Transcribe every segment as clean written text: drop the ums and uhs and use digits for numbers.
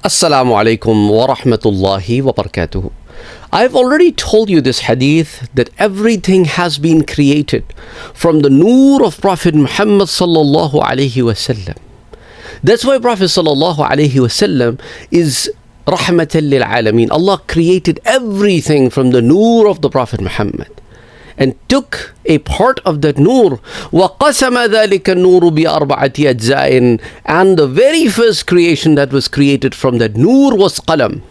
Assalamu alaikum wa rahmatullahi wa barakatuh. I've already told you this hadith that everything has been created from the noor of Prophet Muhammad sallallahu alaihi wasallam. That's why Prophet sallallahu alaihi wasallam is rahmatan lil alameen. Allah created everything from the noor of the Prophet Muhammad and took a part of that noor. وَقَسَمَ ذَلِكَ النُّورُ بِأَرْبَعَةِ أَجْزَاءٍ. And the very first creation that was created from that noor was qalam.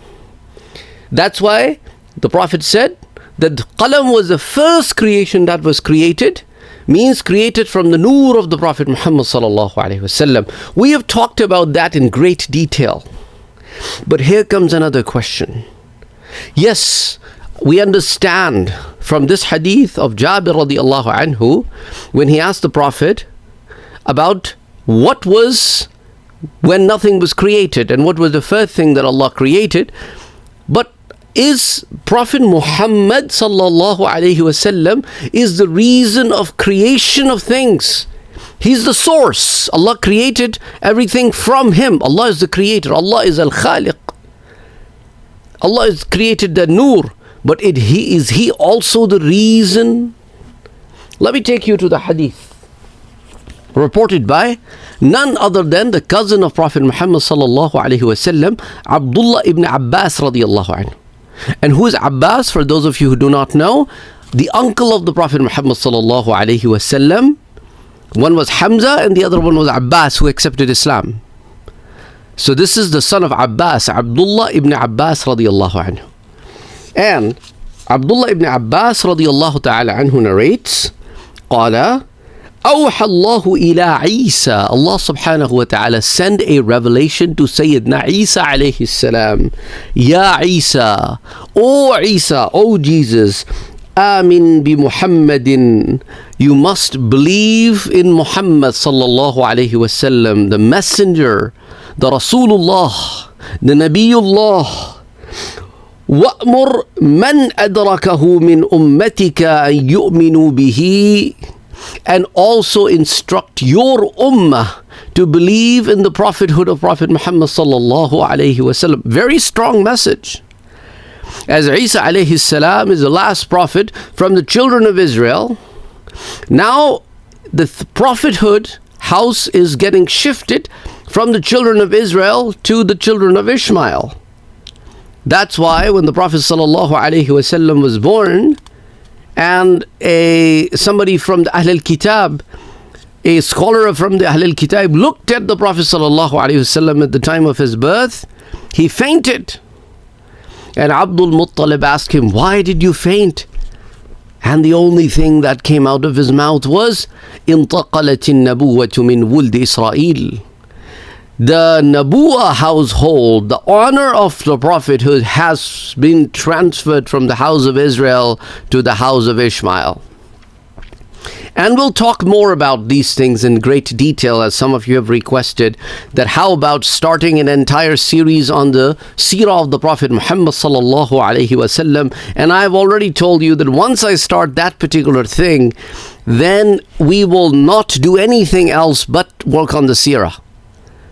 That's why the Prophet said that qalam was the first creation that was created, means created from the noor of the Prophet Muhammad sallallahu alaihi wasallam. We have talked about that in great detail. But here comes another question. Yes, we understand from this hadith of Jabir radiallahu anhu, when he asked the Prophet about what was when nothing was created and what was the first thing that Allah created. But is Prophet Muhammad sallallahu alaihi wasallam is the reason of creation of things. He's the source. Allah created everything from him. Allah is the creator. Allah is al-Khaliq. Allah has created the noor. But is he also the reason? Let me take you to the hadith reported by none other than the cousin of Prophet Muhammad sallallahu alaihi wasallam, Abdullah ibn Abbas radiyallahu anhu. And who is Abbas? For those of you who do not know, the uncle of the Prophet Muhammad sallallahu alaihi wasallam. One was Hamza and the other one was Abbas, who accepted Islam. So this is the son of Abbas, Abdullah ibn Abbas radiyallahu anhu. And Abdullah ibn Abbas radiyallahu ta'ala anhu narrates, قال أوحى الله إلى عيسى. Allah subhanahu wa ta'ala sent a revelation to Sayyidina Isa alayhi salam. Ya Isa, O Jesus, Amin bi Muhammadin. You must believe in Muhammad sallallahu alayhi wasallam, the messenger, the Rasulullah, the Nabiyullah. وَأْمُرْ مَنْ أَدْرَكَهُ مِنْ أُمَّتِكَ أَنْ يُؤْمِنُوا بِهِ. And also instruct your ummah to believe in the prophethood of Prophet Muhammad sallallahu alayhi wasallam. Very strong message. As Isa alayhi salam is the last prophet from the children of Israel, now the prophethood house is getting shifted from the children of Israel to the children of Ishmael. That's why when the Prophet sallallahu alaihi wasallam was born, and somebody from the Ahl al-Kitab, a scholar from the Ahl al-Kitab, looked at the Prophet sallallahu alaihi wasallam at the time of his birth, he fainted. And Abdul Muttalib asked him, "Why did you faint?" And the only thing that came out of his mouth was, انتقلت النبوة من ولد إسرائيل. The Nabu'ah household, the honor of the prophethood has been transferred from the house of Israel to the house of Ishmael. And we'll talk more about these things in great detail, as some of you have requested, that how about starting an entire series on the Seerah of the Prophet Muhammad sallallahu alaihi wasallam. And I've already told you that once I start that particular thing, then we will not do anything else but work on the Seerah.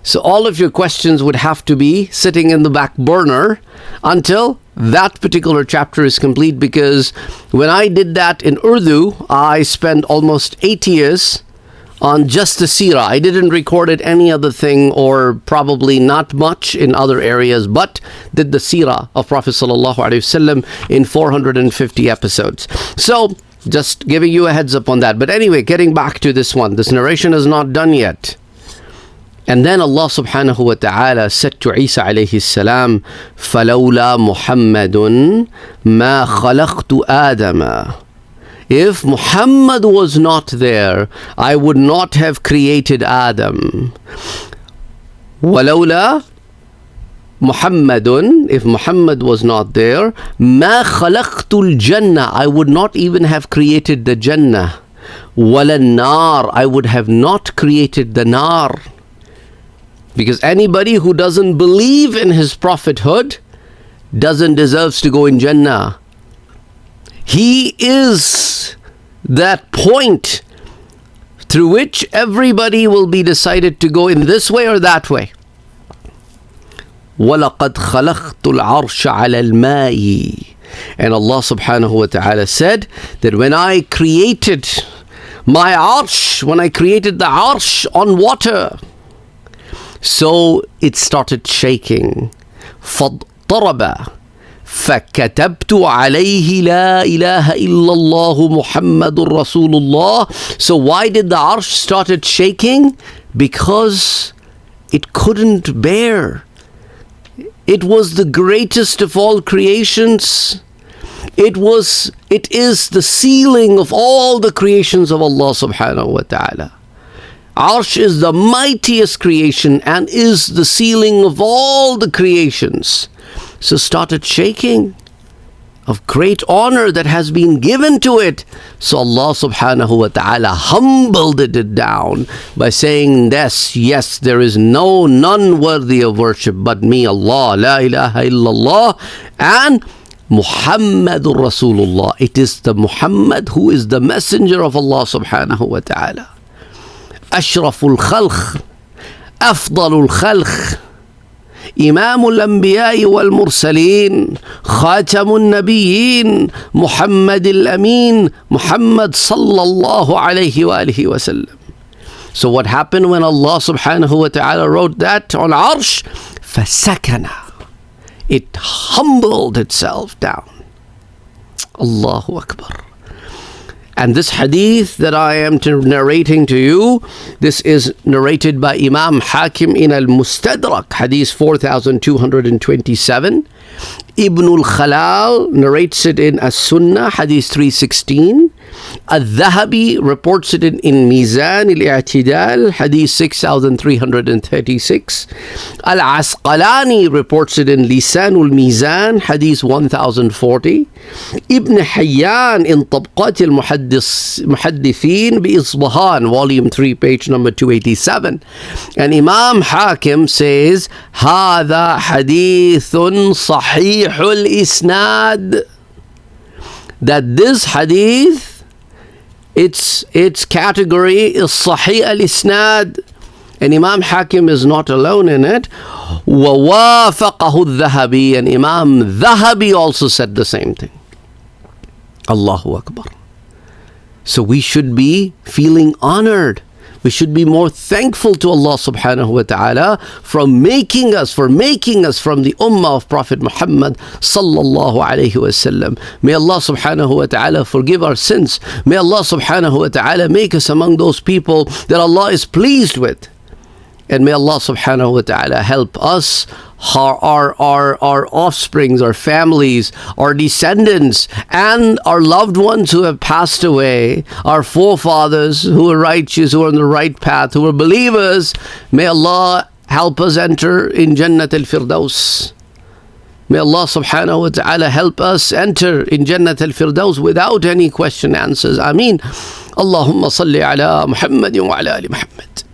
So all of your questions would have to be sitting in the back burner until that particular chapter is complete, because when I did that in Urdu, I spent almost 8 years on just the Seerah. I didn't record it any other thing, or probably not much in other areas, but did the Seerah of Prophet sallallahu alaihi wasallam in 450 episodes. So just giving you a heads up on that. But anyway, getting back to this one, this narration is not done yet. And then Allah subhanahu wa ta'ala said to Isa alayhi salam, فَلَوْلَا مُحَمَّدٌ مَا خَلَقْتُ آدَمَ. If Muhammad was not there, I would not have created Adam. وَلَوْلَا Muhammadun, if Muhammad was not there, مَا خَلَقْتُ الْجَنَّةِ. I would not even have created the Jannah. وَلَا النَّارِ. I would have not created the Nar. Because anybody who doesn't believe in his prophethood doesn't deserve to go in Jannah. He is that point through which everybody will be decided to go in this way or that way. وَلَقَدْ خَلَقْتُ الْعَرْشَ عَلَى الْمَاءِ. And Allah subhanahu wa ta'ala said that when I created my arsh, when I created the arsh on water, so it started shaking. فَاضْطَرَبَ فَكَتَبْتُ عَلَيْهِ لَا إِلَهَ إِلَّا اللَّهُ مُحَمَّدٌ رَسُولُ اللَّهِ. So why did the arsh started shaking? Because it couldn't bear. It was the greatest of all creations. It is the ceiling of all the creations of Allah subhanahu wa ta'ala. Arsh is the mightiest creation and is the ceiling of all the creations. So started shaking of great honor that has been given to it. So Allah subhanahu wa ta'ala humbled it down by saying, yes, there is none worthy of worship but me, Allah, la ilaha illallah, and Muhammadur Rasulullah. It is the Muhammad who is the messenger of Allah subhanahu wa ta'ala. Ashraful khalq, afdalul khalq, إمام الأنبياء والمرسلين خاتم النبيين محمد الأمين محمد صلى الله عليه وآله وسلم. So what happened when Allah subhanahu wa ta'ala wrote that on Arsh? فَسَكَنَ. It humbled itself down. Allahu Akbar. And this hadith that I am narrating to you, this is narrated by Imam Hakim in Al-Mustadrak, hadith 4227. Ibn al-Khalal narrates it in As-Sunnah, hadith 316. Al-Dhahabi reports it in Mizan al-I'tidal, hadith 6336. Al-Asqalani reports it in Lisan al-Mizan, hadith 1040. Ibn Hayyan in Tabqat al-Muhaddithin bi-Isbahan, volume 3, page number 287. And Imam Hakim says, هذا حديث صحيح الإسناد. That this hadith, its category is Sahih al-Isnad. And Imam Hakim is not alone in it. وَوَافَقَهُ الذَّهَبِي. And Imam Dhahabi also said the same thing. Allahu Akbar. So we should be feeling honored. We should be more thankful to Allah subhanahu wa ta'ala for making us from the ummah of Prophet Muhammad sallallahu alayhi wa sallam. May Allah subhanahu wa ta'ala forgive our sins. May Allah subhanahu wa ta'ala make us among those people that Allah is pleased with. And may Allah subhanahu wa ta'ala help us, our offsprings, our families, our descendants, and our loved ones who have passed away, our forefathers who are righteous, who are on the right path, who are believers. May Allah help us enter in Jannat al-Firdaus. May Allah subhanahu wa ta'ala help us enter in Jannat al-Firdaus without any question answers. Ameen. Allahumma salli ala Muhammadin wa ala ali Muhammad.